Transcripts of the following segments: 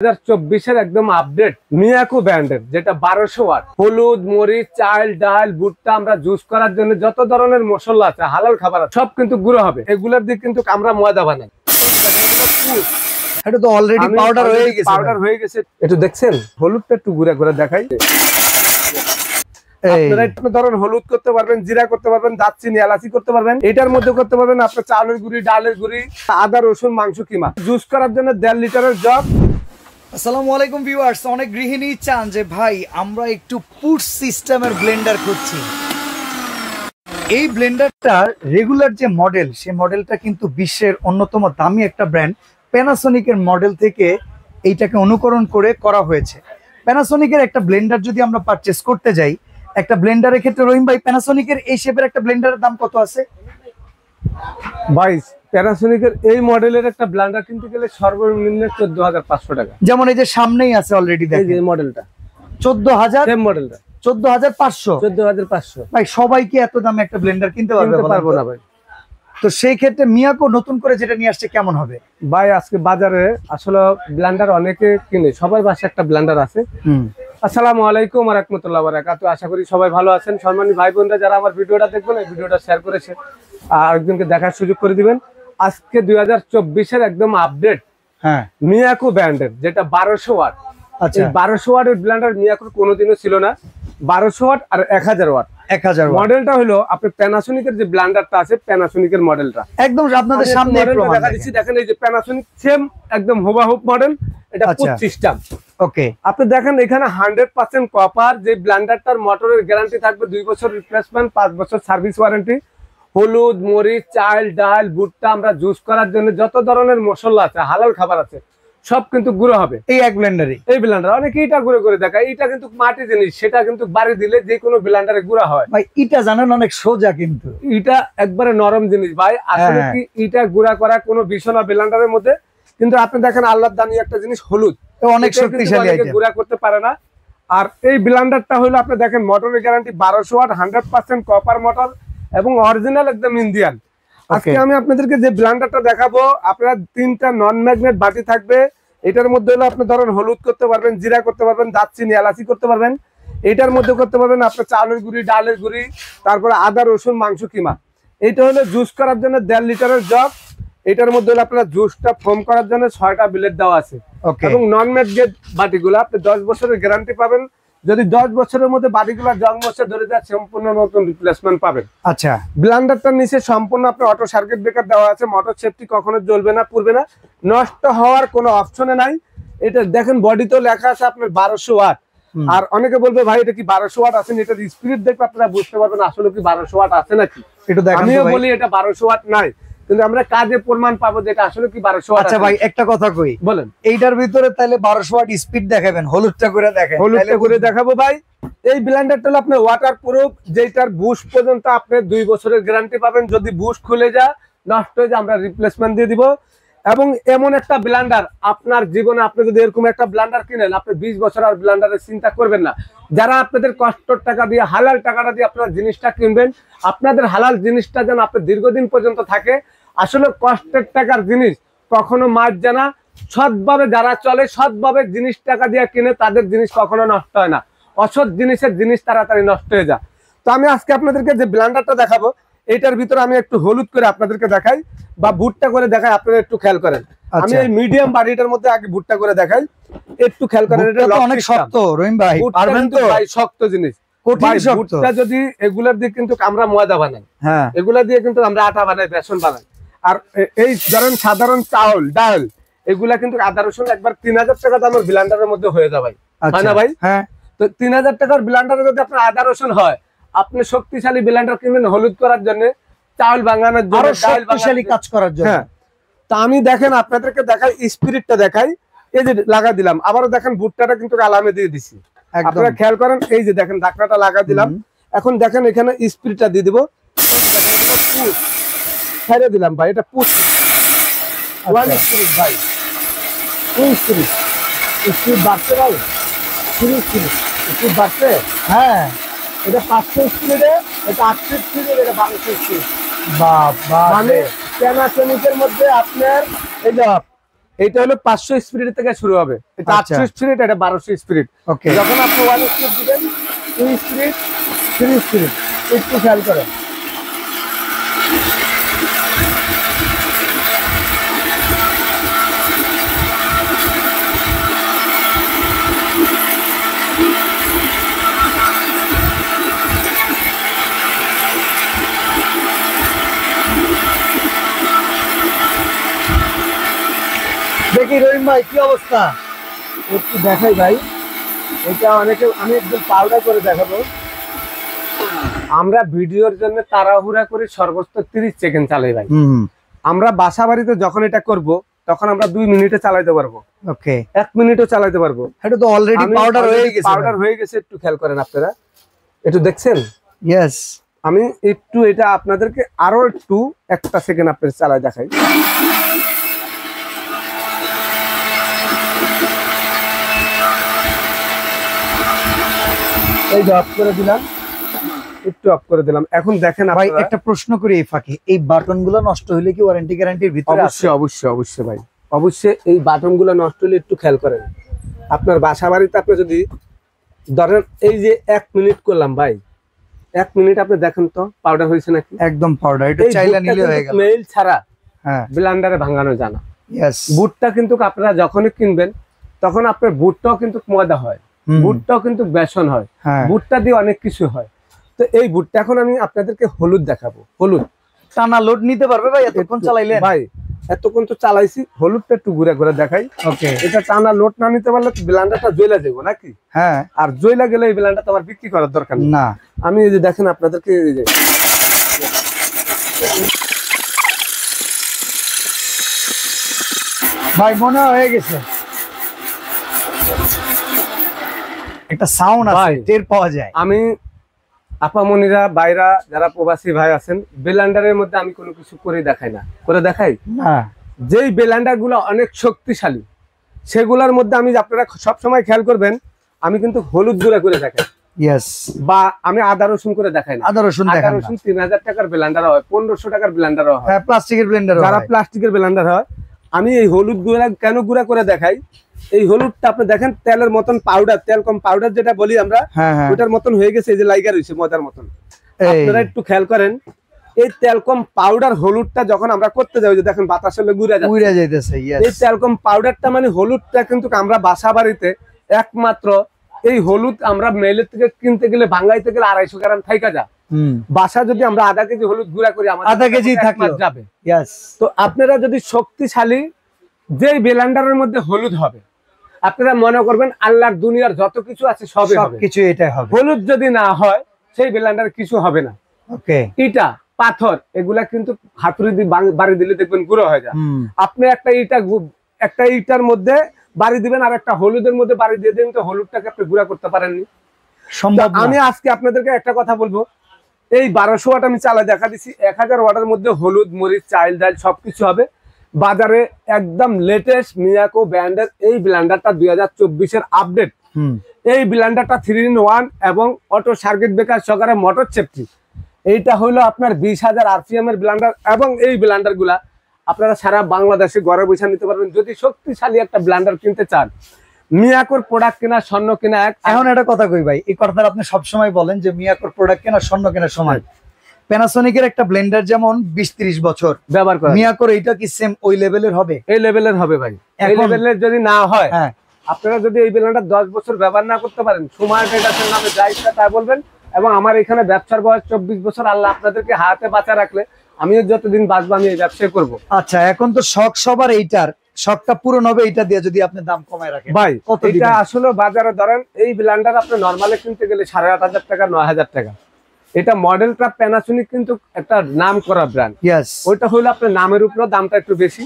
2024 একদম আপডেট মিয়াকো ব্র্যান্ডের, যেটা 1200 ওয়াট। হলুদ, মরিচ, চাল, ডাল, ভুট্টা আমরা জুস করার জন্য যত ধরনের মশলা আছে, হালাল খাবার আছে, সব কিন্তু গুঁড়ো হবে। এগুলোর দিয়ে কিন্তু আমরা ময়দা বানাই। এটা তো অলরেডি পাউডার হয়ে গেছে। একটু দেখছেন, হলুদটা একটু গুঁড়া করে দেখাই। আপনারা একটু ধরেন হলুদ করতে পারবেন, জিরা করতে পারবেন, দারচিনি, এলাচি করতে পারবেন। এটার মধ্যে করতে পারবেন আপনার চালের গুঁড়ি, ডালের গুঁড়ি, আদা, রসুন, মাংস কিমা। জুস করার জন্য 1.5 লিটারের জগ। আসসালামু আলাইকুম ভিউয়ার্স। অনেক গৃহিণী চান যে ভাই আমরা একটু পুশ সিস্টেমের ব্লেন্ডার খুঁজছি। এই ব্লেন্ডারটার রেগুলার যে মডেল, সেই মডেলটা কিন্তু বিশ্বের অন্যতম দামি একটা ব্র্যান্ড প্যানাসোনিকের মডেল থেকে এইটাকে অনুকরণ করে করা হয়েছে। প্যানাসোনিকের একটা ব্লেন্ডার যদি আমরা পারচেস করতে যাই, একটা ব্লেন্ডারের ক্ষেত্রে রহিম ভাই, প্যানাসোনিকের এই শেপের একটা ব্লেন্ডারের দাম কত আছে? ভাই প্যানাসোনিকের এই মডেলের একটা ব্লেন্ডার কিনতে গেলে সর্বনিম্ন 14,500 টাকা। যেমন এই যে সামনেই আছে অলরেডি, দেখেন এই মডেলটা 14,000, সেম মডেলটা 14,500। 14,500। ভাই সবাই কি এত দামে একটা ব্লেন্ডার কিনতে পারবো না ভাই। তো সেই ক্ষেত্রে মিয়াকো নতুন করে যেটা নিয়ে আসছে কেমন হবে? ভাই আজকে বাজারে আসলে ব্লেন্ডার অনেকে কিনে, সবার বাসায় একটা ব্লেন্ডার আছে। আসসালামু আলাইকুম ওয়া রাহমাতুল্লাহি ওয়া বারাকাতুহু। আশা করি সবাই ভালো আছেন। সম্মানিত ভাই বোনরা যারা আমার ভিডিওটা দেখবেন, এই ভিডিওটা শেয়ার করেছে আর একজনকে দেখার সুযোগ করে দিবেন। আজকে 2024 একদম আপডেট মিয়াকো ব্র্যান্ডের, যেটা 1200 ওয়াট। আচ্ছা, 1200 ওয়াটের ব্লেন্ডার মিয়াকোর কোনোদিনও ছিল না। 1200 ওয়াট আর 1000 ওয়াট। 1000 মডেলটা হলো আপনার প্যানাসোনিকের যে ব্লেন্ডারটা আছে, প্যানাসোনিকের মডেলটা একদম আপনাদের সামনে দেখা দিচ্ছি। দেখেন এই যে প্যানাসোনিক সেম একদম হুবাহুব মডেল। এটা পুশ সিস্টেম। ওকে, আপনি দেখেন এখানে 100% কপার। যে ব্লেন্ডারটার মোটরের গ্যারান্টি থাকবে 2 বছর রিপ্লেসমেন্ট, 5 বছর সার্ভিস ওয়ারেন্টি। হলুদ, মরিচ, চাল, ডাল, ভুট্টা আমরা জুস করার জন্য যত ধরনের মশলা আছে, হালাল খাবার আছে, সব কিন্তু গুঁড়ো হবে এই এক ব্লেন্ডারে। এই ব্লেন্ডার অনেকে এটা গুঁড়ো করে দেখায়। এটা কিন্তু মাটি জিনিস, সেটা কিন্তু বাড়ি দিলে যে কোনো ব্লেন্ডারে গুঁড়া হয়। ভাই এটা জানেন অনেক সোজা, কিন্তু এটা একবারে নরম জিনিস ভাই। আসলে কি এটা গুঁড়া করা কোনো বিষয় না ব্লেন্ডারের মধ্যে। কিন্তু আপনি দেখেন আল্লাহর দানি একটা জিনিস, হলুদ অনেক শক্তিশালী, গুঁড়া করতে পারে না। আর এই ব্লেন্ডারটা হলো আপনি দেখেন মোটরের গ্যারান্টি 1200 ওয়াট, 100% কপার মোটর এবং অরিজিনাল একদম ইন্ডিয়ান। আজকে আমি আপনাদেরকে যে ব্লেন্ডারটা দেখাবো, আপনার 3টা নন ম্যাগনেট বাটি থাকবে। এটার মধ্যে হলো আপনি ধরেন হলুদ করতে পারবেন, জিরা করতে পারবেন, দারচিনি, এলাচি করতে পারবেন। এটার মধ্যে করতে পারবেন আপনার চালের গুঁড়ি, ডালের গুঁড়ি, তারপরে আদা, রসুন, মাংস কিমা। এটা হলো জুস করার জন্য 1.5 লিটারের জগ। এটার মধ্যে হলো আপনার জুসটা ফোম করার জন্য 6টা ব্লেড দেওয়া আছে। এবং নন ম্যাগনেট বাটিগুলো আপনি 10 বছরের গ্যারান্টি পাবেন। যদি 10 বছরের মধ্যে বাটিগুলো জং মশে ধরে যায়, সম্পূর্ণ নতুন রিপ্লেসমেন্ট পাবেন। আচ্ছা, ব্লেন্ডারটার নিচে সম্পূর্ণ আপনার অটো সার্কিট ব্রেকার দেওয়া আছে। মোটর সেফটি কখনো জ্বলবে না, পুড়বে না, নষ্ট হওয়ার কোনো অপশনে নাই। এটা দেখেন বডিতেও লেখা আছে আপনার 1200 ওয়াট। আর অনেকে বলবে ভাই এটা কি 1200 ওয়াট আছে? এটার স্পিড দেখলে আপনারা বুঝতে পারবেন আসলে কি 1200 ওয়াট আছে নাকি। আমিও বলি এটা 1200 ওয়াট নাই, কিন্তু আমরা কাজে প্রমাণ পাবো যে এটা আসলে কি 1200 ওয়াট। আচ্ছা ভাই একটা কথা কই, বলেন এইটার ভিতরে তাহলে 1200 ওয়াট স্পিড দেখাবেন, হলুদটা করে দেখেন। হলুদটা করে দেখাবো ভাই। এই ব্লেন্ডারটা হলো আপনার ওয়াটার প্রুফ, যেটার বুশ পর্যন্ত আপনি 2 বছরের গ্যারান্টি পাবেন। যদি বুশ খুলে যায়, নষ্ট হয়ে যায়, আমরা রিপ্লেসমেন্ট দিয়ে দিব। এবং এমন একটা ব্লেন্ডার আপনার জীবনে, আপনি যদি এরকম একটা ব্লেন্ডার কিনেন, আপনি 20 বছর আর ব্লেন্ডারের চিন্তা করবেন না। যারা আপনাদের কষ্টের টাকা দিয়ে, হালাল টাকাটা দিয়ে আপনার জিনিসটা কিনবেন, আপনাদের হালাল জিনিসটা যেন আপনার দীর্ঘদিন পর্যন্ত থাকে। আসলে কষ্টের টাকার জিনিস কখনো মার জানা। সৎভাবে যারা চলে, সৎভাবে জিনিস টাকা দিয়ে কিনে, তাদের জিনিস কখনো নষ্ট হয় না। অসৎ জিনিসের জিনিস তাড়াতাড়ি নষ্ট হয়ে যায়। তো আমি আজকে আপনাদেরকে যে ব্লেন্ডারটা দেখাবো, এটার ভিতরে আমি একটু হলুদ করে আপনাদেরকে দেখাই বা ভুট্টা করে দেখাই, আপনারা একটু খেয়াল করেন। আমি এই মিডিয়াম বাড়িটার মধ্যে আগে ভুট্টা করে দেখাই, একটু খেয়াল করেন। এটা অনেক শক্ত রহিম ভাই, পারবেন তো ভাই? শক্ত জিনিস, কঠিন শক্ত। ভুট্টা যদি এগুলার দিয়ে কিন্তু আমরা ময়দা বানাই, এগুলা দিয়ে কিন্তু আমরা আটা বানাই, বেসন বানাই। আর এই ধরেন সাধারণ চাউল, ডাল, এগুলা কিন্তু আদা রসুন একবার 3000 টাকা দামের ব্লেন্ডারের মধ্যে হয়ে যায় ভাই, হয় না ভাই? হ্যাঁ। তো 3000 টাকার ব্লেন্ডারে যদি আপনার আদা রসুন হয়, আপনি শক্তিশালী ব্লেন্ডার কিনবেন হলুদ করার জন্য, চাউল ভাঙানোর জন্য, শক্তিশালী কাজ করার জন্য। হ্যাঁ, তা আমি দেখেন আপনাদেরকে দেখাই, স্পিরিটটা দেখাই। এই যে লাগা দিলাম, আবারও দেখেন ভুট্টাটা কিন্তু আলামে দিয়ে দিছি। আপনারা খেয়াল করেন, এই যে দেখেন ঢাকনাটা লাগা দিলাম। এখন দেখেন এখানে স্পিরিটটা দিয়ে দিব, ছেড়ে দিলাম ভাই। এটা পুশ ওয়ান স্পিরিট ভাই, স্পিরিট স্পিরিট বাড়ছে ভাই, স্পিরিট বাড়ছে। হ্যাঁ, এটা 500 স্পিডে, এটা 800 স্পিডে, এটা 1200 স্পিড। বাবা, মানে প্যানাসোনিকের মধ্যে আপনার এই যে এটা হলো 500 স্পিরিট থেকে শুরু হবে, এটা 800 স্পিরিট, এটা 1200 স্পিরিট। ওকে, যখন আপনি 1 স্পিরিট দিবেন 2 স্পিরিট 3 স্পিরিট একটু খেয়াল করেন। দেখি রহিম ভাই কি অবস্থা। একটু দেখাই ভাই, এটা অনেকে, আমি একদম পাউডার করে দেখাবো। আমরা ভিডিওর জন্য তাড়াহুড়া করে সর্বোচ্চ 30 সেকেন্ড চালাই ভাই। আমরা বাসা বাড়িতে যখন এটা করব তখন আমরা 2 মিনিটে চালাইতে পারবো। ওকে, 1 মিনিটও চালাইতে পারবো। এটা তো অলরেডি পাউডার হয়ে গেছে। পাউডার হয়ে গেছে, একটু খেয়াল করেন আপনারা, একটু দেখছেন? ইয়েস, আমি একটু এটা আপনাদেরকে আরো একটু 1 সেকেন্ড আপনাদের চালাই দেখাই। এই যে অফ করে দিলাম, একটু অফ করে দিলাম। এখন দেখেন ভাই আপনারা, একটা প্রশ্ন করি এই ফাঁকে, এই বাটন গুলো নষ্ট হলে কি ওয়ারেন্টি গ্যারান্টির ভিতরে আছে? অবশ্যই অবশ্যই অবশ্যই ভাই, অবশ্যই। এই বাটন গুলো নষ্ট হলে একটু খেয়াল করেন। আপনার বাসা বাড়িতে আপনি যদি ধরেন এই যে 1 মিনিট করলাম ভাই, 1 মিনিট আপনি দেখেন তো পাউডার হয়েছে নাকি? একদম পাউডার, এটা এই চাইলে বুটটা নিলে হয়ে কিন্তু গেল। মেইল ছাড়া হ্যাঁ, ব্লেন্ডারে ভাঙানো জানা। ইয়েস, বুটটা কিন্তু আপনারা যখনই কিনবেন তখন আপনার বুটটাও কিন্তু ময়দা হয়, বুটটাও কিন্তু বেসন হয়, হ্যাঁ, বুটটা দিয়ে অনেক কিছু হয়। তো এই বুটটা এখন আমি আপনাদেরকে হলুদ দেখাবো। হলুদ টানা লোড নিতে পারবে ভাই এতক্ষণ চালাইলেন? ভাই এতক্ষণ তো চালাইছি, হলুদটা একটু ঘুরে ঘুরে দেখাই। ওকে, এটা টানা লোড না নিতে পারলে তো ব্লেন্ডারটা জ্বলে যাবো নাকি? হ্যাঁ, আর জ্বলে গেলে এই ব্লেন্ডার তো আমার বিক্রি করার দরকার নেই। না, আমি এই যে দেখেন আপনাদেরকে, এই যে ভাই মনে হয়ে গেছে, একটা সাউন্ড আছে, ভাই, টের পাওয়া যায়। আমি আপামনিরা বাইরা যারা প্রবাসী ভাই আছেন, ব্লেন্ডারের মধ্যে আমি কোনো কিছু করে দেখাই না, করে দেখাই না, যেই ব্লেন্ডার গুলো অনেক শক্তিশালী সেগুলোর মধ্যে আমি, আপনারা সবসময় খেয়াল করবেন, আমি কিন্তু হলুদ গুঁড়া করে দেখাই, ইয়েস, বা আমি আদা রসুন করে দেখাই না। আদা রসুন আদা দেখান না। রসুন 3000 টাকার ব্লেন্ডার হয়, 1500 টাকার ব্লেন্ডার হয়, হ্যাঁ, প্লাস্টিকের ব্লেন্ডার যারা প্লাস্টিকের ব্লেন্ডার হয়। আমি এই হলুদ গুঁড়া কেন গুঁড়া করে দেখাই, এই হলুদটা আপনি দেখেন তেলের মতন পাউডার, তেল কম পাউডার যেটা বলি আমরা, হ্যাঁ, হ্যাঁ, ওটার মতন হয়ে গেছে, এই যে লাইগার হয়েছে ময়দার মতন। এই, আপনারা একটু খেয়াল করেন, এই তেলকম পাউডার হলুদটা যখন আমরা করতে যাই, যে দেখেন বাতাসে ঘুরে যাচ্ছে, উড়ে যাইতেছে, ইয়েস, এই তেলকম পাউডারটা মানে হলুদটা কিন্তু আমরা বাসা বাড়িতে একমাত্র এই হলুদ আমরা মেলের থেকে কিনতে গেলে, ভাঙাইতে গেলে 250 গ্রাম থাইকা যা। বাসা যদি আমরা আধা কেজি হলুদ গুঁড়া করি, আমাদের আধা কেজি এক থাকলেও মাস যাবে। ইয়েস, তো আপনারা যদি শক্তিশালী যেই ব্লেন্ডারের মধ্যে হলুদ হবে, আপনারা মনে করবেন আল্লাহর দুনিয়ার যত কিছু আছে সবই হবে, সবকিছু এটাই হবে। হলুদ যদি না হয় সেই ব্লেন্ডার কিছু হবে না। ওকে, ইটা পাথর এগুলা কিন্তু হাতুড়ি দিয়ে বাড়ি দিলে দেখবেন গুঁড়ো হয়ে যায়। আপনি একটা ইটার মধ্যে বাড়ি দিবেন আর একটা হলুদের মধ্যে বাড়ি দিয়ে দিবেন, তো হলুদটাকে আপনি গুঁড়া করতে পারেননি, সম্ভব না। আমি আজকে আপনাদেরকে একটা কথা বলবো, এই 1200 ওয়াট আমি চালা দেখা দিচ্ছি, 1000 ওয়াটের মধ্যে হলুদ মরিচ চাল ডাল সবকিছু হবে। বাজারে একদম লেটেস্ট মিয়াকো ব্র্যান্ডের এই ব্লেন্ডারটা 2024 এর আপডেট। এই ব্লেন্ডারটা 3-in-1 এবং অটো সার্কিট ব্রেকার সহকারে মোটর সেফটি। এইটা হলো আপনার 20,000 RPM এর ব্লেন্ডার, এবং এই ব্লেন্ডার গুলা আপনারা সারা বাংলাদেশে ঘরে বসে নিতে পারবেন। যদি শক্তিশালী একটা ব্লেন্ডার কিনতে চান, মিয়াকোর প্রোডাক্ট কেনা স্বর্ণ কেনা এক। এখন একটা কথা কই ভাই, এই কথাটা আপনি সবসময় বলেন যে মিয়াকোর প্রোডাক্ট কেনা স্বর্ণ কেনা সমান। প্যানাসোনিকের একটা ব্লেন্ডার যেমন 20-30 বছর ব্যবহার করে, মিয়াকোর এইটা কি সেম ওই লেভেলের হবে? এই লেভেলের হবে ভাই। এই এখন- লেভেলের যদি না হয়, হ্যাঁ, আপনারা যদি এই ব্লেন্ডার 10 বছর ব্যবহার না করতে পারেন, সুমার ট্রেডার্সের নামে যা ইচ্ছা তাই বলবেন। এবং আমার এখানে ব্যবসার বয়স 24 বছর, আল্লাহ আপনাদেরকে হাতে বাঁচা রাখলে আমিও যতদিন বাঁচবো আমি এই ব্যবসায় করবো। আচ্ছা, এখন তো শখ সবার এইটার, শখটা পূরণ হবে এইটা দিয়ে যদি আপনি দাম কমায় রাখেন। ভাই কত এটা দিবেন? আসলে বাজারে ধরেন এই ব্লেন্ডার আপনি নরমালি কিনতে গেলে 8,500 টাকা 9,000 টাকা। এটা মডেলটা প্যানাসোনিক কিন্তু একটা নাম করা ব্র্যান্ড, ইয়েস, ওইটা হলো আপনার নামের উপরে দামটা একটু বেশি।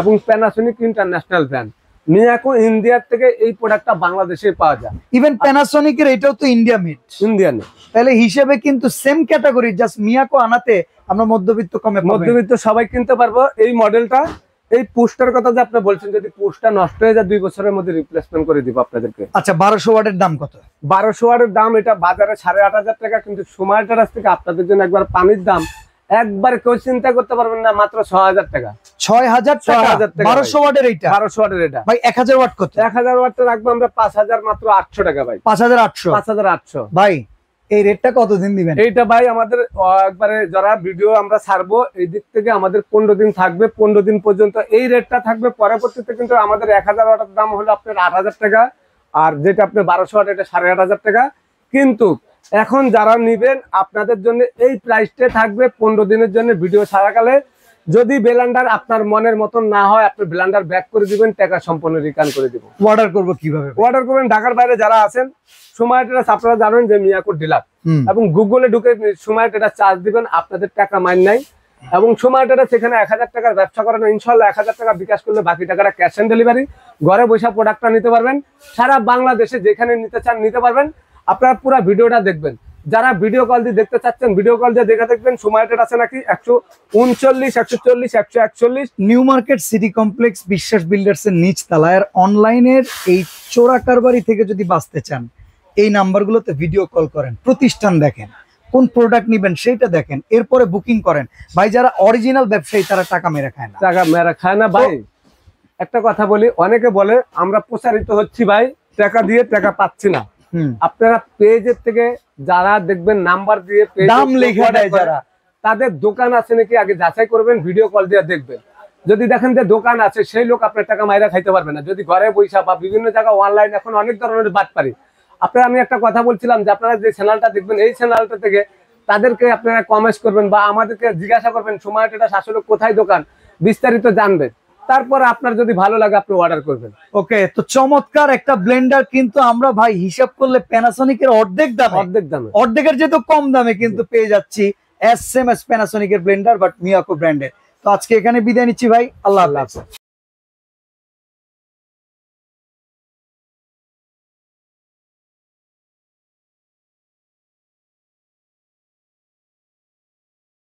এবং প্যানাসোনিক ইন্টারন্যাশনাল ব্র্যান্ড, মিয়াকো ইন্ডিয়ার থেকে এই প্রোডাক্টটা বাংলাদেশে পাওয়া যায়। ইভেন প্যানাসোনিকের এটাও তো ইন্ডিয়া মেড, ইন্ডিয়ানে তাহলে হিসেবে কিন্তু সেম ক্যাটাগরি, জাস্ট মিয়াকো আনাতে আমরা মধ্যবিত্ত কমে পাবো। মধ্যবিত্ত সবাই কিনতে পারবো এই মডেলটা। এই পোস্টার কথা যে আপনি বলছেন, যদি পোস্টার নষ্ট হয়ে যায় 2 বছরের মধ্যে রিপ্লেসমেন্ট করে দিব আপনাদেরকে। আচ্ছা, 1200 ওয়াটের দাম কত? 1200 ওয়াটের দাম এটা বাজারে 8,500 টাকা, কিন্তু সময় টারাস থেকে আপনাদের জন্য একবার পানির দাম একবারে কেউ চিন্তা করতে পারবেন না, মাত্র 6000 টাকা। 6000 টাকা 6000 টাকা 1200 ওয়াটের এইটা 1200 ওয়াটের এটা ভাই 1000 ওয়াট কত? 1000 ওয়াটটা রাখবো আমরা 5000 মাত্র 800 টাকা ভাই। 5800 5800 ভাই। এই রেটটা কতদিন দিবেন? এইটা ভাই আমাদের একবারে যারা ভিডিও আমরা ছাড়বো এই দিক থেকে আমাদের 15 দিন থাকবে, 15 দিন পর্যন্ত এই রেটটা থাকবে। পরবর্তীতে কিন্তু আমাদের 1000 ওয়াটের দাম হলো আপনার 8000 টাকা, আর যেটা আপনার 1200 ওয়াট এটা 8500 টাকা। কিন্তু এখন যারা নিবেন আপনাদের জন্য এই প্রাইসটা থাকবে 15 দিনের জন্য ভিডিও ছাড়াকালে। যদি ব্লেন্ডার আপনার মনের মতন না হয় আপনি ব্লেন্ডার ব্যাক করে দিবেন, টাকা সম্পূর্ণ রিটার্ন করে দিব। অর্ডার করব কিভাবে? অর্ডার করবেন ঢাকার বাইরে যারা আছেন সময় ট্রেডার্স, আপনারা জানেন যে মিয়াকোর ডিলার, এবং গুগলে ঢুকে সময় ট্রেডার্স চার্জ দিবেন, আপনাদের টাকা মাইন নাই। এবং সময় ট্রেডার্স সেখানে 1000 টাকার ব্যবসা করেন, ইনশাল্লাহ 1000 টাকা বিকাশ করলে বাকি টাকাটা ক্যাশ অন ডেলিভারি, ঘরে বসে প্রোডাক্টটা নিতে পারবেন। সারা বাংলাদেশে যেখানে নিতে চান নিতে পারবেন। আপনারা পুরো ভিডিওটা দেখবেন। যারা ভিডিও কল দিয়ে দেখতে চাচ্ছেন ভিডিও কল দিয়ে দেখে দেখবেন। সময় ট্রেড আছে নাকি 139 140 141 নিউ মার্কেট সিটি কমপ্লেক্স বিশ্বাস বিল্ডার্স এর নিচ তলায়। অনলাইনের এই চোরা কারবারি থেকে যদি বাঁচতে চান এই নাম্বারগুলোতে ভিডিও কল করেন, প্রতিষ্ঠান দেখেন, কোন প্রোডাক্ট নেবেন সেটা দেখেন, এরপরে বুকিং করেন। ভাই যারা অরিজিনাল ব্যবসায়ী তারা টাকা মেরে খায় না, টাকা মেরা খায় না ভাই। একটা কথা বলি, অনেকে বলে আমরা প্রচারিত হচ্ছি ভাই, টাকা দিয়ে টাকা পাচ্ছি না। আপনারা পেজের থেকে যারা দেখবেন নাম্বার দিয়ে দাম লেখা দেয় যারা, তাদের দোকান আছে নাকি আগে যাচাই করবেন, ভিডিও কল দিয়ে দেখবেন। যদি দেখেন যে দোকান আছে সেই লোক আপনার টাকা মাইরা খাইতে পারবে না। যদি ঘরে পয়সা বা বিভিন্ন জায়গায় অনলাইন এখন অনেক ধরনের বাদ পারি। আপনারা আমি একটা কথা বলছিলাম যে আপনারা যে চ্যানেলটা দেখবেন এই চ্যানেলটা থেকে তাদেরকে আপনারা কমেন্ট করবেন বা আমাদেরকে জিজ্ঞাসা করবেন সময় ট্রেডার্স আসলে কোথায় দোকান, বিস্তারিত জানবেন। তারপর আপনার যদি ভালো লাগে আপনি অর্ডার করবেন। ওকে, তো চমৎকার একটা ব্লেন্ডার কিন্তু আমরা ভাই হিসাব করলে প্যানাসোনিকের অর্ধেক দামে, অর্ধেকের যেহেতু কম দামে কিন্তু পেয়ে যাচ্ছি এসএমএস প্যানাসোনিকের ব্লেন্ডার বাট মিয়াকো ব্র্যান্ডের। তো আজকে এখানে বিদায় নিচ্ছি ভাই, আল্লাহ হাফেজ।